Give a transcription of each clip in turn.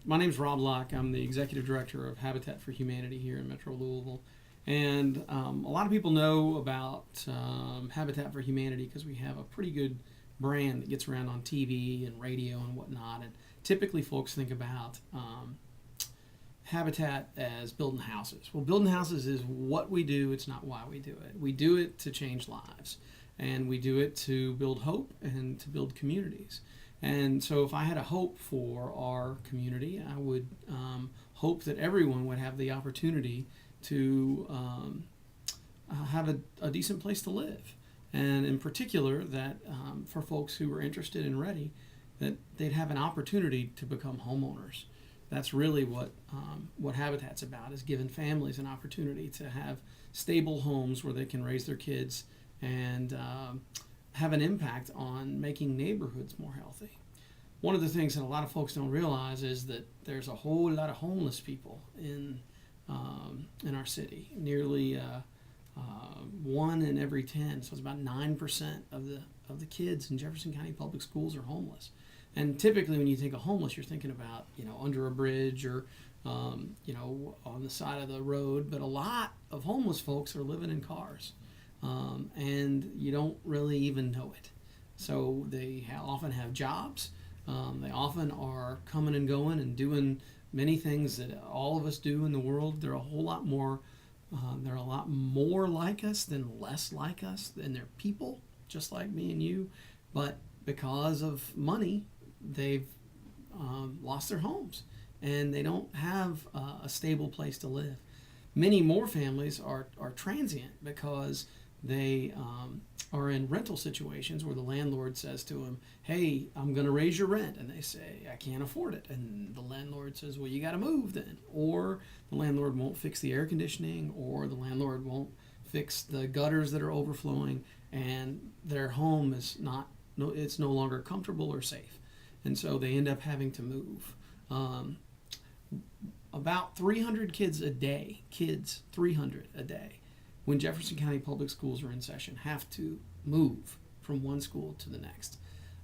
My name's Rob Locke. I'm the executive director of Habitat for Humanity here in Metro Louisville. And a lot of people know about Habitat for Humanity because we have a pretty good brand that gets around on TV and radio and whatnot. And typically folks think about Habitat as building houses. Well, building houses is what we do. It's not why we do it. We do it to change lives. And we do it to build hope and to build communities. And so if I had a hope for our community, I would hope that everyone would have the opportunity to have a decent place to live. And in particular, that for folks who are interested and ready, that they'd have an opportunity to become homeowners. That's really what Habitat's about, is giving families an opportunity to have stable homes where they can raise their kids and have an impact on making neighborhoods more healthy. One of the things that a lot of folks don't realize is that there's a whole lot of homeless people in our city. Nearly 1 in every 10, so it's about 9% of the kids in Jefferson County Public Schools are homeless. And typically, when you think of homeless, you're thinking about under a bridge or on the side of the road. But a lot of homeless folks are living in cars, and you don't really even know it. So they often have jobs. They often are coming and going and doing many things that all of us do in the world. They're a whole lot more. They're a lot more like us than less like us. And they're people just like me and you, but because of money, they've lost their homes and they don't have a stable place to live. Many more families are transient because they are in rental situations where the landlord says to them, "Hey, I'm going to raise your rent," and they say, "I can't afford it," and the landlord says, "Well, you got to move then," or the landlord won't fix the air conditioning, or the landlord won't fix the gutters that are overflowing, and their home is it's no longer comfortable or safe, and so they end up having to move. About 300 kids a day, 300 a day, when Jefferson County Public Schools are in session, have to move from one school to the next.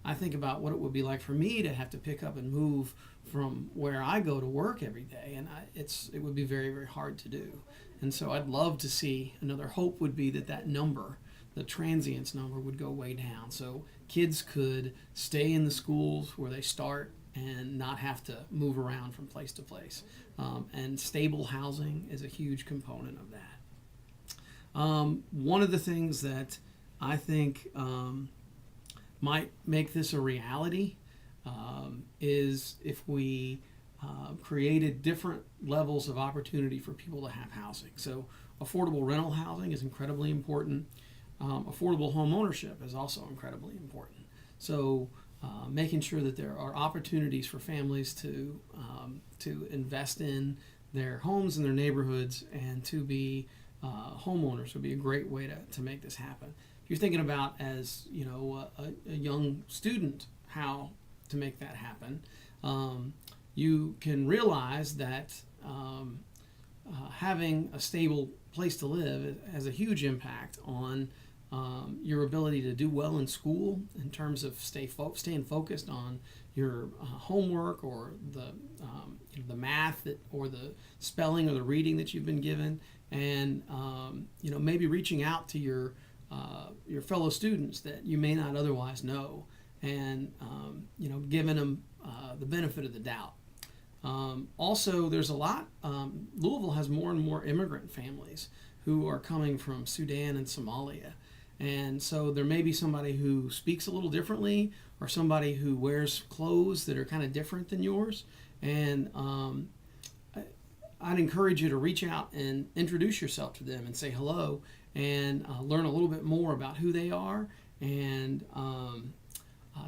I think about what it would be like for me to have to pick up and move from where I go to work every day, and it would be very, very hard to do. And so I'd love to see, another hope would be that number, the transience number, would go way down, so kids could stay in the schools where they start and not have to move around from place to place. And stable housing is a huge component of that. One of the things that I think might make this a reality is if we created different levels of opportunity for people to have housing. So affordable rental housing is incredibly important. Affordable home ownership is also incredibly important. So making sure that there are opportunities for families to invest in their homes and their neighborhoods and to be homeowners would be a great way to make this happen. If you're thinking about, as a young student, how to make that happen, you can realize that having a stable place to live has a huge impact on your ability to do well in school, in terms of staying focused on your homework or the math or the spelling or the reading that you've been given, and maybe reaching out to your fellow students that you may not otherwise know, and giving them the benefit of the doubt. Also, there's a lot. Louisville has more and more immigrant families who are coming from Sudan and Somalia. And so there may be somebody who speaks a little differently, or somebody who wears clothes that are kind of different than yours. And I'd encourage you to reach out and introduce yourself to them and say hello, and learn a little bit more about who they are, and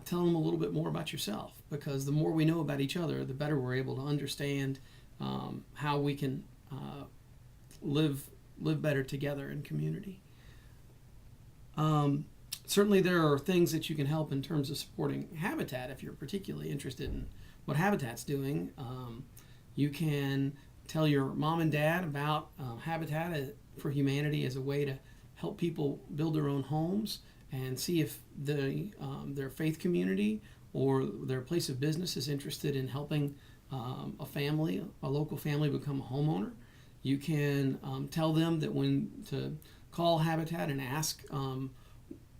tell them a little bit more about yourself. Because the more we know about each other, the better we're able to understand how we can live better together in community. Certainly there are things that you can help in terms of supporting Habitat if you're particularly interested in what Habitat's doing. You can tell your mom and dad about Habitat for Humanity as a way to help people build their own homes, and see if their faith community or their place of business is interested in helping a local family become a homeowner. You can tell them that when to call Habitat and ask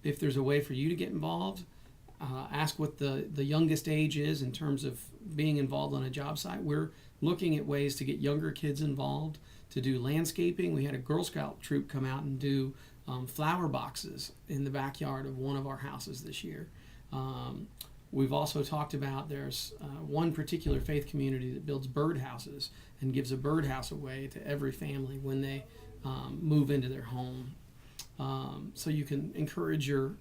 if there's a way for you to get involved. Ask what the youngest age is in terms of being involved on a job site. We're looking at ways to get younger kids involved, to do landscaping. We had a Girl Scout troop come out and do flower boxes in the backyard of one of our houses this year. We've also talked about there's one particular faith community that builds birdhouses and gives a birdhouse away to every family when they move into their home. So you can encourage your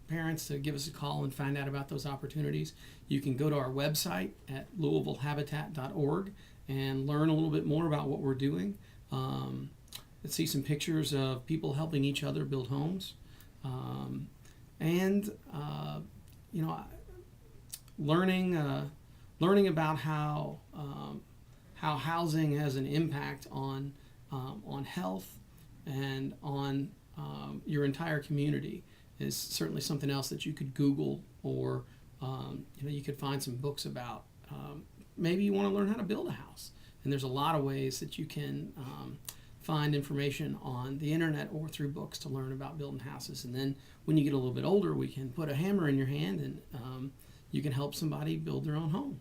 parents to give us a call and find out about those opportunities. You can go to our website at louisvillehabitat.org and learn a little bit more about what we're doing. See some pictures of people helping each other build homes. Learning about how housing has an impact on health and on your entire community is certainly something else that you could Google, or you could find some books about. Maybe you want to learn how to build a house, and there's a lot of ways that you can find information on the internet or through books to learn about building houses. And then when you get a little bit older, we can put a hammer in your hand and you can help somebody build their own home.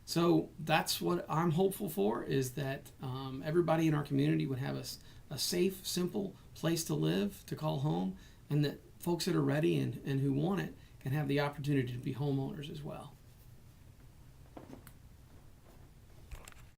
So that's what I'm hopeful for, is that everybody in our community would have a safe, simple place to live, to call home, and that folks that are ready and who want it can have the opportunity to be homeowners as well.